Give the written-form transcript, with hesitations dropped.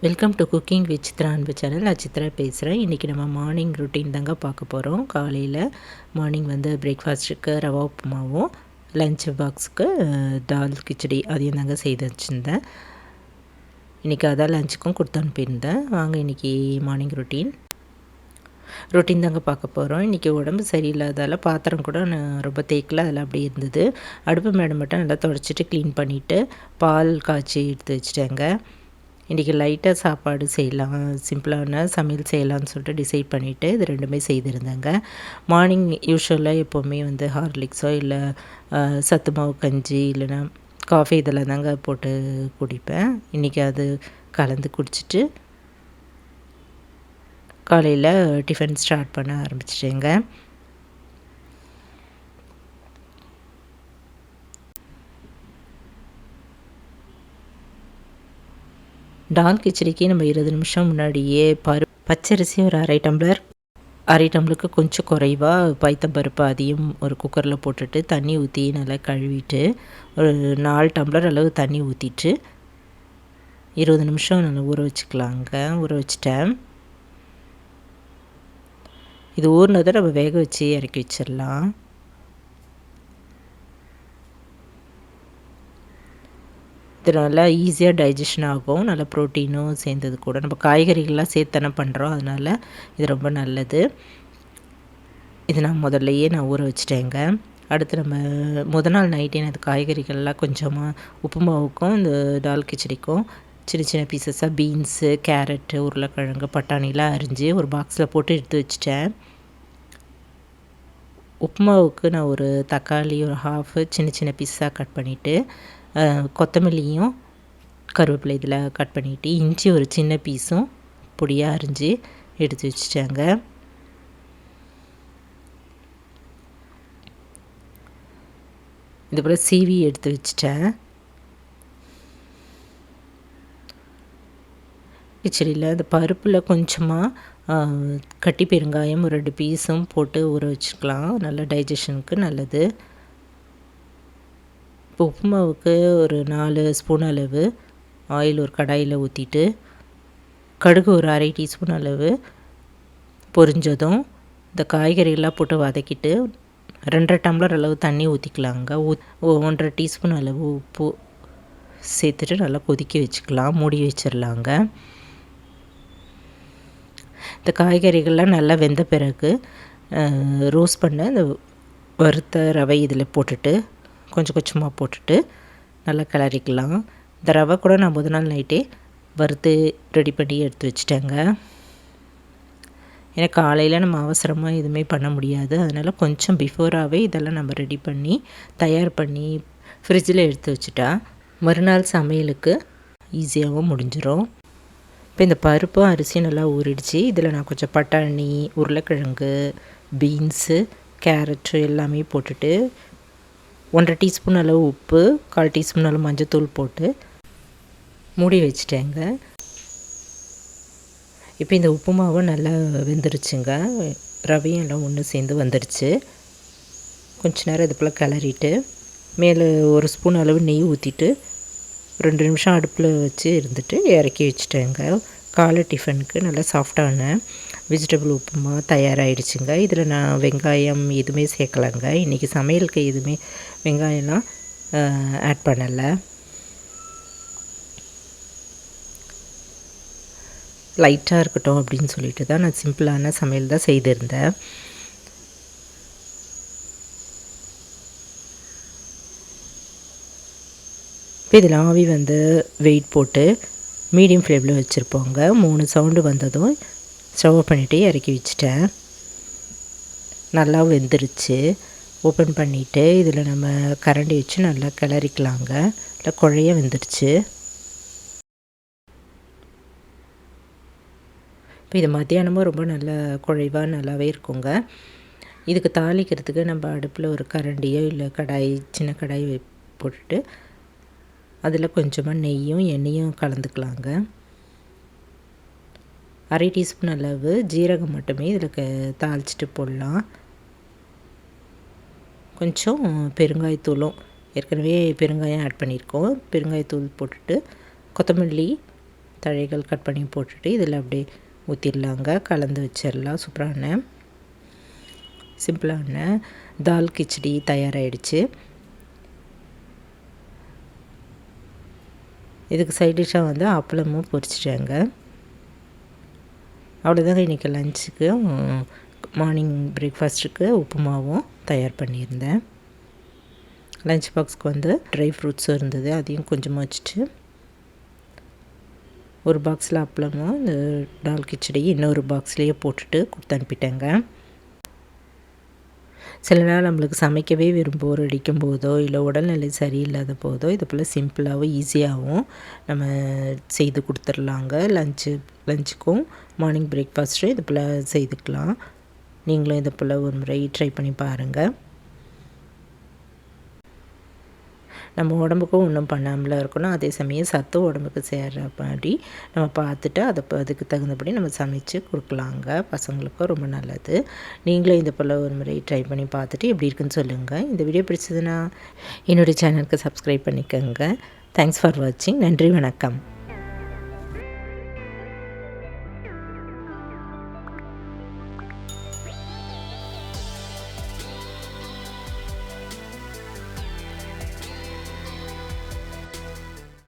Welcome to cooking with Chitra அன்பு channel. நான் சித்ரா பேசுகிறேன். இன்றைக்கி நம்ம மார்னிங் ரொட்டீன் தாங்க பார்க்க போகிறோம். காலையில் மார்னிங் பிரேக்ஃபாஸ்ட்டுக்கு ரவா உப்புமாவும், லஞ்ச் பாக்ஸுக்கு தால் கிச்சடி அதையும் தாங்க செய்து வச்சுருந்தேன். இன்றைக்கி அதான் லஞ்சுக்கும் கொடுத்து அனுப்பியிருந்தேன். வாங்க இன்றைக்கி மார்னிங் ரொட்டீன் தாங்க பார்க்க போகிறோம். இன்றைக்கி உடம்பு சரியில்லாதால் பாத்திரம் கூட நான் ரொம்ப தேய்க்கல, அதில் அப்படியே இருந்தது. அடுப்பு மேடை மட்டும் நல்லா துடைச்சிட்டு க்ளீன் பண்ணிவிட்டு பால் காய்ச்சி எடுத்து வச்சுட்டேங்க. இன்றைக்கி லைட்டாக சாப்பாடு செய்யலாம், சிம்பிளான சமையல் செய்யலாம்னு சொல்லிட்டு டிசைட் பண்ணிவிட்டு இது ரெண்டுமே செய்திருந்தேங்க. மார்னிங் யூஸ்வலாக எப்போவுமே ஹார்லிக்ஸோ இல்லை சத்து மாவு கஞ்சி இல்லைன்னா காஃபி இதெல்லாம் தாங்க போட்டு குடிப்பேன். இன்றைக்கி அது கலந்து குடிச்சிட்டு காலையில் டிஃபன் ஸ்டார்ட் பண்ண ஆரம்பிச்சிட்டேங்க. டால் கிச்சடிக்கு நம்ம 20 நிமிஷம் முன்னாடியே பச்சரிசி ஒரு அரை டம்ளருக்கு கொஞ்சம் குறைவாக பைத்தம்பருப்பு அதையும் ஒரு குக்கரில் போட்டுட்டு தண்ணி ஊற்றி நல்லா கழுவிட்டு ஒரு 4 டம்ளர் அளவு தண்ணி ஊற்றிட்டு 20 நிமிஷம் நல்லா ஊற வச்சுட்டேன். இது ஊறினதை நம்ம வேக வச்சு இறக்கி வச்சிடலாம். இது நல்லா ஈஸியாக டைஜஷன் ஆகும். நல்லா ப்ரோட்டீனும் சேர்ந்தது கூட. நம்ம காய்கறிகள்லாம் சேர்த்து தானே பண்ணுறோம், அதனால் இது ரொம்ப நல்லது. இது நான் முதல்லையே ஊற வச்சுட்டேங்க. அடுத்து நம்ம நாள் நைட்டே அந்த காய்கறிகள்லாம் கொஞ்சமாக உப்புமாவுக்கும் இந்த டால் கிச்சடிக்கும் சின்ன சின்ன பீசஸாக பீன்ஸு, கேரட்டு, உருளைக்கிழங்கு, பட்டாணிலாம் அரிஞ்சு ஒரு பாக்ஸில் போட்டு எடுத்து வச்சுட்டேன். உப்புமாவுக்கு நான் ஒரு தக்காளி ஒரு ஹாஃபு சின்ன சின்ன பீஸாக கட் பண்ணிவிட்டு கொத்தமல்லியும் கருவேப்பிலை இதில் கட் பண்ணிவிட்டு இஞ்சி ஒரு சின்ன பீஸும் பொடியாக அரிஞ்சு எடுத்து வச்சுட்டாங்க. இது போல் சீவி எடுத்து வச்சுட்டேன். கிச்சடியில் அந்த பருப்பில் கொஞ்சமாக கட்டி பெருங்காயம் ஒரு 2 பீஸும் போட்டு ஊற வச்சுக்கலாம். நல்ல டைஜஷனுக்கு நல்லது. இப்போ உப்புமாவுக்கு ஒரு 4 ஸ்பூன் அளவு ஆயில் ஒரு கடாயில் ஊற்றிட்டு கடுகு ஒரு அரை டீஸ்பூன் அளவு பொரிஞ்சதும் இந்த காய்கறியெல்லாம் போட்டு வதக்கிட்டு 2.5 டம்ளர் அளவு தண்ணி ஊற்றிக்கலாங்க. 1.5 டீஸ்பூன் அளவு உப்பு சேர்த்துட்டு நல்லா கொதிக்க வச்சுக்கலாம், மூடி வச்சிடலாங்க. இந்த காய்கறிகள்லாம் நல்லா வெந்த பிறகு ரோஸ்ட் பண்ண இந்த வறுத்த ரவை இதில் போட்டுட்டு கொஞ்சம் கொஞ்சமாக போட்டுட்டு நல்லா கிளறிக்கலாம். இந்த ரவை கூட நான் நாள் நைட்டே வறுத்து ரெடி பண்ணி எடுத்து வச்சுட்டேங்க. ஏன்னா காலையில் நம்ம அவசரமாக எதுவுமே பண்ண முடியாது, அதனால் கொஞ்சம் பிஃபோராகவே இதெல்லாம் நம்ம ரெடி பண்ணி தயார் பண்ணி ஃப்ரிட்ஜில் எடுத்து வச்சுட்டா மறுநாள் சமையலுக்கு ஈஸியாகவும் முடிஞ்சிடும். இப்போ இந்த பருப்பும் அரிசியும் நல்லா ஊறிடுச்சு. இதில் நான் கொஞ்சம் பட்டாணி, உருளைக்கிழங்கு, பீன்ஸு, கேரட்டு எல்லாமே போட்டுட்டு 1.5 டீஸ்பூன் அளவு உப்பு, 1/4 டீஸ்பூன் அளவு மஞ்சத்தூள் போட்டு மூடி வச்சுட்டேங்க. இப்போ இந்த உப்பு மாவு நல்லா வெந்துருச்சுங்க. ரவையும் எல்லாம் ஒன்று சேர்ந்து வந்துடுச்சு. கொஞ்ச நேரம் இது போல் கிளறிட்டு மேலே 1 ஸ்பூன் அளவு நெய் ஊற்றிட்டு 2 நிமிஷம் அடுப்பில் வச்சு இருந்துட்டு இறக்கி வச்சுட்டேங்க. காலை டிஃபனுக்கு நல்லா சாஃப்டான வெஜிடபிள் உப்புமா தயாராகிடுச்சுங்க. இதில் நான் வெங்காயம் எதுவுமே சேர்க்கலைங்க. இன்றைக்கி சமையலுக்கு எதுவுமே வெங்காயம்லாம் ஆட் பண்ணலை. லைட்டாக இருக்கட்டும் அப்படின்னு சொல்லிட்டு தான் நான் சிம்பிளான சமையல் தான் செய்திருந்தேன். இப்போ இதில் ஆவி வெயிட் போட்டு மீடியம் ஃப்ளேமில் வச்சுருப்போங்க. 3 சவுண்டு வந்ததும் ஸ்டவ் பண்ணிவிட்டு இறக்கி வச்சுட்டேன். நல்லா வெந்துருச்சு. ஓப்பன் பண்ணிவிட்டு இதில் நம்ம கரண்டி வச்சு நல்லா கிளறிக்கலாங்க. இல்லை குழைய வெந்துருச்சு. இப்போ இது மத்தியானமும் ரொம்ப நல்லா குழைவாக நல்லாவே இருக்குங்க. இதுக்கு தாளிக்கிறதுக்கு நம்ம அடுப்பில் ஒரு கரண்டியோ இல்லை கடாய், சின்ன கடாய் போட்டுட்டு அதில் கொஞ்சமாக நெய்யும் எண்ணெயும் கலந்துக்கலாங்க. 1/2 டீஸ்பூன் அளவு ஜீரகம் மட்டுமே இதில் தாளிச்சிட்டு போடலாம். கொஞ்சம் பெருங்காயத்தூளும் ஏற்கனவே பெருங்காயம் ஆட் பண்ணியிருக்கோம். பெருங்காயத்தூள் போட்டுட்டு கொத்தமல்லி தழைகள் கட் பண்ணி போட்டுட்டு இதில் அப்படியே ஊற்றிடலாங்க. கலந்து வச்சிடலாம். சூப்பரான சிம்பிளான தால் கிச்சடி தயாராகிடுச்சு. இதுக்கு சைட் டிஷ்ஷாக வந்து அப்பளமும் பொரிச்சிட்டேங்க. அவ்வளோதாங்க இன்றைக்கி லஞ்சுக்கு. மார்னிங் பிரேக்ஃபாஸ்ட்டுக்கு உப்புமாவும் தயார் பண்ணியிருந்தேன். லஞ்ச் பாக்ஸ்க்கு வந்து ட்ரை ஃப்ரூட்ஸும் இருந்தது, அதையும் கொஞ்சமாக வச்சுட்டு ஒரு பாக்ஸில் அப்பளமும் இந்த தால் கிச்சடி இன்னொரு பாக்ஸ்லேயே போட்டுட்டு கொடுத்து அனுப்பிட்டேங்க. சில நாள் நம்மளுக்கு சமைக்கவே போர் அடிக்கும் போதோ இல்லை உடல்நிலை சரியில்லாத போதோ இது போல் சிம்பிளாகவும் ஈஸியாகவும் நம்ம செய்து கொடுத்துர்லாங்க. லஞ்சுக்கும் மார்னிங் பிரேக்ஃபாஸ்ட்டும் இது போல் செய்துக்கலாம். நீங்களும் இது போல் ஒரு முறை ட்ரை பண்ணி பாருங்கள். நம்ம உடம்புக்கும் ஒன்றும் பண்ணாமல் இருக்கணும், அதே சமயம் சத்தும் உடம்புக்கு சேர்ற மாதிரி நம்ம பார்த்துட்டு அதுக்கு தகுந்தபடி நம்ம சமைச்சு கொடுக்கலாங்க. பசங்களுக்கும் ரொம்ப நல்லது. நீங்களும் இது போல் ஒரு முறை ட்ரை பண்ணி பார்த்துட்டு எப்படி இருக்குன்னு சொல்லுங்கள். இந்த வீடியோ பிடிச்சதுன்னா என்னுடைய சேனலுக்கு சப்ஸ்கிரைப் பண்ணிக்கோங்க. தேங்க்ஸ் ஃபார் வாட்சிங். நன்றி, வணக்கம்.